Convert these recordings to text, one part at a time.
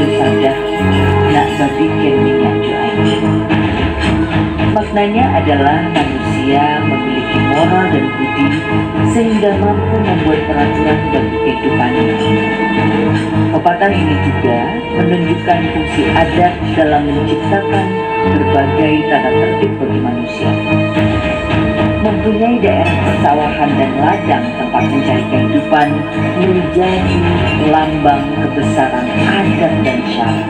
itu sadah nak babikan minyak cuai. Maknanya adalah manusia memiliki moral dan budi sehingga mampu membuat peraturan bagi kehidupannya. Pepatah ini juga menunjukkan fungsi adat dalam menciptakan berbagai tata tertib bagi manusia. Mempunyai daerah persawahan dan ladang tempat mencari kehidupan menjadi lambang kebesaran adat dan syara.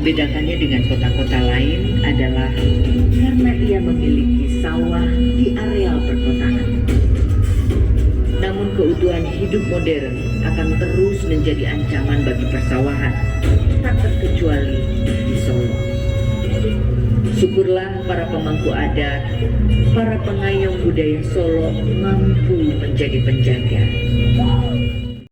Membedakannya dengan kota-kota lain adalah karena ia memiliki sawah di areal perkotaan. Namun keutuhan hidup modern akan terus menjadi ancaman bagi persawahan, tak terkecuali di Solo. Syukurlah para pemangku adat, para pengayom budaya Solo mampu menjadi penjaga.